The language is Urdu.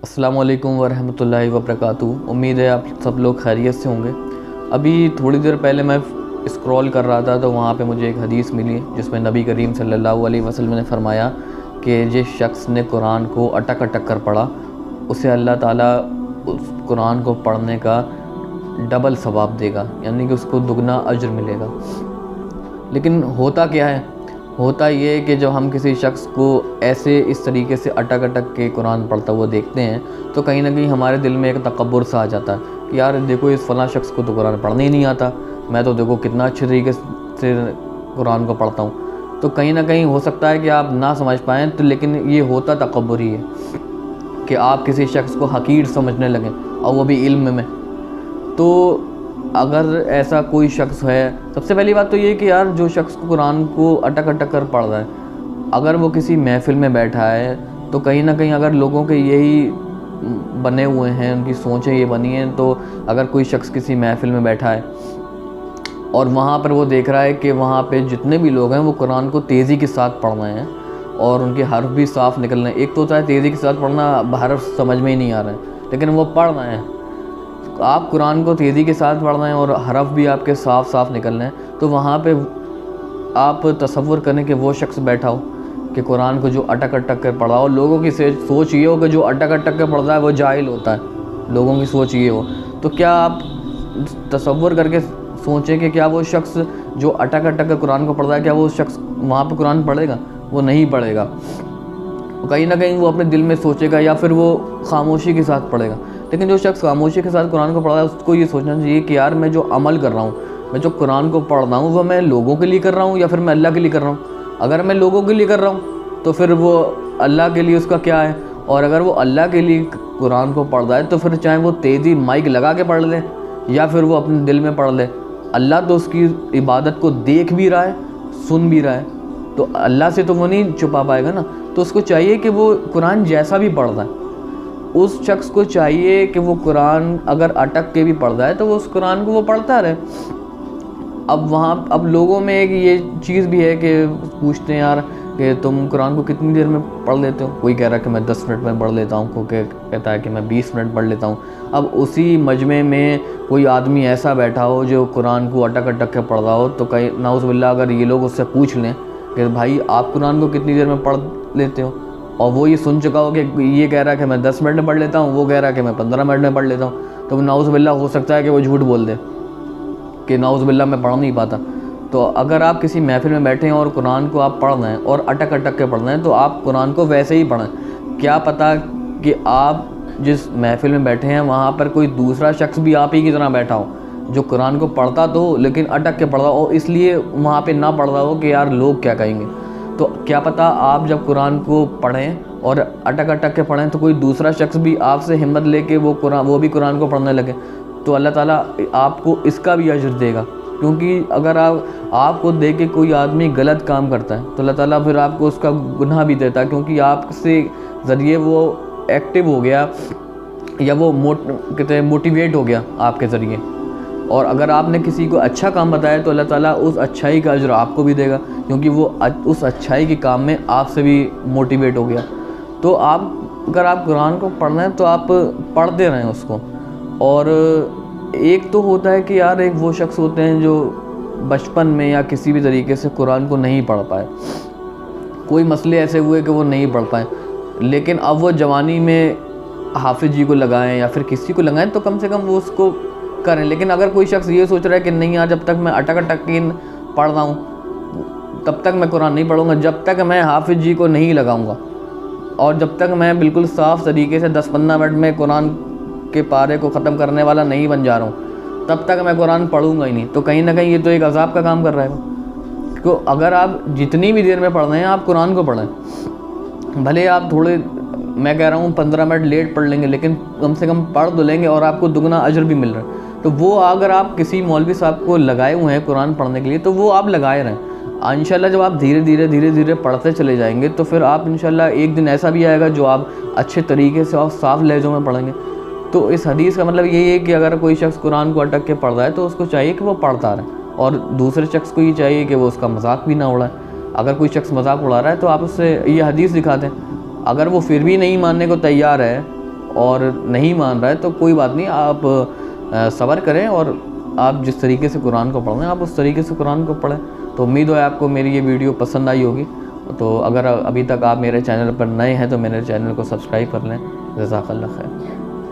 السلام علیکم ورحمۃ اللہ وبرکاتہ۔ امید ہے آپ سب لوگ خیریت سے ہوں گے۔ ابھی تھوڑی دیر پہلے میں اسکرول کر رہا تھا تو وہاں پہ مجھے ایک حدیث ملی جس میں نبی کریم صلی اللہ علیہ وسلم نے فرمایا کہ جس شخص نے قرآن کو اٹک اٹک کر پڑھا اسے اللہ تعالیٰ اس قرآن کو پڑھنے کا ڈبل ثواب دے گا، یعنی کہ اس کو دگنا اجر ملے گا۔ لیکن ہوتا کیا ہے؟ ہوتا یہ کہ جب ہم کسی شخص کو ایسے اس طریقے سے اٹک اٹک کے قرآن پڑھتا ہوا دیکھتے ہیں تو کہیں نہ کہیں ہمارے دل میں ایک تکبر سا آ جاتا ہے کہ یار دیکھو اس فلاں شخص کو تو قرآن پڑھنے ہی نہیں آتا، میں تو دیکھو کتنا اچھے طریقے سے قرآن کو پڑھتا ہوں۔ تو کہیں نہ کہیں ہو سکتا ہے کہ آپ نہ سمجھ پائیں، تو لیکن یہ ہوتا تکبر ہی ہے کہ آپ کسی شخص کو حقیر سمجھنے لگیں، اور وہ بھی علم میں۔ تو اگر ایسا کوئی شخص ہے، سب سے پہلی بات تو یہ کہ یار جو شخص کو قرآن کو اٹک اٹک کر پڑھ رہا ہے، اگر وہ کسی محفل میں بیٹھا ہے تو کہیں نہ کہیں اگر لوگوں کے یہی بنے ہوئے ہیں، ان کی سوچیں یہ بنی ہیں، تو اگر کوئی شخص کسی محفل میں بیٹھا ہے اور وہاں پر وہ دیکھ رہا ہے کہ وہاں پہ جتنے بھی لوگ ہیں وہ قرآن کو تیزی کے ساتھ پڑھ رہے ہیں اور ان کے حرف بھی صاف نکل رہے ہیں۔ ایک تو ہوتا ہے تیزی کے ساتھ پڑھنا، حرف سمجھ میں ہی نہیں آ رہے ہیں لیکن وہ پڑھ رہے ہیں۔ آپ قرآن کو تیزی کے ساتھ پڑھ رہے ہیں اور حرف بھی آپ کے صاف صاف نکل رہے ہیں، تو وہاں پہ آپ تصور کریں کہ وہ شخص بیٹھا ہو کہ قرآن کو جو اٹک اٹک کر پڑھا ہو، لوگوں کی سوچ یہ ہو کہ جو اٹک اٹک کر پڑھتا ہے وہ جاہل ہوتا ہے، لوگوں کی سوچ یہ ہو، تو کیا آپ تصور کر کے سوچیں کہ کیا وہ شخص جو اٹک اٹک کر قرآن کو پڑھتا ہے، کیا وہ شخص وہاں پہ قرآن پڑھے گا؟ وہ نہیں پڑھے گا۔ کہیں نہ کہیں وہ اپنے دل میں سوچے گا یا پھر وہ خاموشی کے ساتھ پڑھے گا۔ لیکن جو شخص خاموشی کے ساتھ قرآن کو پڑھ رہا ہے اس کو یہ سوچنا چاہیے کہ یار میں جو عمل کر رہا ہوں، میں جو قرآن کو پڑھ رہا ہوں، وہ میں لوگوں کے لیے کر رہا ہوں یا پھر میں اللہ کے لیے کر رہا ہوں۔ اگر میں لوگوں کے لیے کر رہا ہوں تو پھر وہ اللہ کے لیے اس کا کیا ہے، اور اگر وہ اللہ کے لیے قرآن کو پڑھ رہا ہے تو پھر چاہے وہ تیزی مائک لگا کے پڑھ لے یا پھر وہ اپنے دل میں پڑھ لے، اللہ تو اس کی عبادت کو دیکھ بھی رہا ہے، سن بھی رہا ہے، تو اللہ سے تو وہ نہیں چھپا پائے گا نا۔ تو اس کو چاہیے کہ وہ قرآن جیسا بھی پڑھ رہا ہے، اس شخص کو چاہیے کہ وہ قرآن اگر اٹک کے بھی پڑھ رہا ہے تو وہ اس قرآن کو وہ پڑھتا رہے۔ اب لوگوں میں ایک یہ چیز بھی ہے کہ پوچھتے ہیں یار کہ تم قرآن کو کتنی دیر میں پڑھ لیتے ہو؟ کوئی کہہ رہا ہے کہ میں 10 منٹ میں پڑھ لیتا ہوں، کوئی کہتا ہے کہ میں 20 منٹ پڑھ لیتا ہوں۔ اب اسی مجمع میں کوئی آدمی ایسا بیٹھا ہو جو قرآن کو اٹک اٹک کے پڑھ رہا ہو، تو کہیں نعوذ باللہ اگر یہ لوگ اس سے پوچھ لیں کہ بھائی آپ قرآن کو کتنی دیر میں پڑھ لیتے ہو، اور وہ یہ سن چکا ہو کہ یہ کہہ رہا ہے کہ میں 10 منٹ میں پڑھ لیتا ہوں، وہ کہہ رہا ہے کہ میں 15 منٹ میں پڑھ لیتا ہوں، تو نعوذ باللہ ہو سکتا ہے کہ وہ جھوٹ بول دے کہ نعوذ باللہ میں پڑھ نہیں پاتا۔ تو اگر آپ کسی محفل میں بیٹھے ہیں اور قرآن کو آپ پڑھ رہے ہیں اور اٹک اٹک کے پڑھ رہے ہیں تو آپ قرآن کو ویسے ہی پڑھیں۔ کیا پتہ کہ آپ جس محفل میں بیٹھے ہیں وہاں پر کوئی دوسرا شخص بھی آپ ہی کی طرح بیٹھا ہو جو قرآن کو پڑھتا تو ہو لیکن اٹک کے پڑھ رہا ہو، اس لیے وہاں پہ نہ پڑھ رہا ہو کہ یار لوگ کیا کہیں گے۔ تو کیا پتہ آپ جب قرآن کو پڑھیں اور اٹک اٹک کے پڑھیں تو کوئی دوسرا شخص بھی آپ سے ہمت لے کے وہ بھی قرآن کو پڑھنے لگے، تو اللہ تعالیٰ آپ کو اس کا بھی اجر دے گا۔ کیونکہ اگر آپ کو دیکھ کے کوئی آدمی غلط کام کرتا ہے تو اللہ تعالیٰ پھر آپ کو اس کا گناہ بھی دیتا ہے، کیونکہ آپ سے ذریعے وہ ایکٹیو ہو گیا یا وہ کہتے ہیں موٹیویٹ ہو گیا آپ کے ذریعے۔ اور اگر آپ نے کسی کو اچھا کام بتایا تو اللہ تعالیٰ اس اچھائی کا اجر آپ کو بھی دے گا، کیونکہ وہ اس اچھائی کے کام میں آپ سے بھی موٹیویٹ ہو گیا۔ تو اگر آپ قرآن کو پڑھ رہے ہیں تو آپ پڑھتے رہیں اس کو۔ اور ایک تو ہوتا ہے کہ یار ایک وہ شخص ہوتے ہیں جو بچپن میں یا کسی بھی طریقے سے قرآن کو نہیں پڑھ پائے، کوئی مسئلے ایسے ہوئے کہ وہ نہیں پڑھ پائے، لیکن اب وہ جوانی میں حافظ جی کو لگائیں یا پھر کسی کو لگائیں تو کم سے کم وہ اس کو کریں۔ لیکن اگر کوئی شخص یہ سوچ رہا ہے کہ نہیں یار جب تک میں اٹک اٹک کے پڑھ رہا ہوں تب تک میں قرآن نہیں پڑھوں گا، جب تک میں حافظ جی کو نہیں لگاؤں گا اور جب تک میں بالکل صاف طریقے سے 10-15 منٹ میں قرآن کے پارے کو ختم کرنے والا نہیں بن جا رہا ہوں تب تک میں قرآن پڑھوں گا ہی نہیں، تو کہیں نہ کہیں یہ تو ایک عذاب کا کام کر رہا ہے۔ تو اگر آپ جتنی بھی دیر میں پڑھ رہے ہیں آپ قرآن کو پڑھیں، بھلے آپ تھوڑے میں کہہ رہا ہوں 15 منٹ لیٹ پڑھ لیں گے لیکن کم سے کم پڑھ تو لیں گے اور آپ کو دگنا اجر بھی مل رہا ہے۔ تو وہ اگر آپ کسی مولوی صاحب کو لگائے ہوئے ہیں قرآن پڑھنے کے لیے تو وہ آپ لگائے رہیں۔ انشاءاللہ جب آپ دھیرے دھیرے پڑھتے چلے جائیں گے تو پھر آپ انشاءاللہ ایک دن ایسا بھی آئے گا جو آپ اچھے طریقے سے اور صاف لہجوں میں پڑھیں گے۔ تو اس حدیث کا مطلب یہی ہے کہ اگر کوئی شخص قرآن کو اٹک کے پڑھ رہا ہے تو اس کو چاہیے کہ وہ پڑھتا رہے، اور دوسرے شخص کو یہ چاہیے کہ وہ اس کا مذاق بھی نہ اڑائے۔ اگر کوئی شخص مذاق اڑا رہا ہے تو آپ اس سے یہ حدیث دکھا دیں، اگر وہ پھر بھی نہیں ماننے کو تیار ہے اور نہیں مان رہا ہے تو کوئی بات نہیں، آپ صبر کریں اور آپ جس طریقے سے قرآن کو پڑھ رہے ہیں آپ اس طریقے سے قرآن کو پڑھیں۔ تو امید ہے آپ کو میری یہ ویڈیو پسند آئی ہوگی، تو اگر ابھی تک آپ میرے چینل پر نئے ہیں تو میرے چینل کو سبسکرائب کر لیں۔ جزاک اللہ خیر۔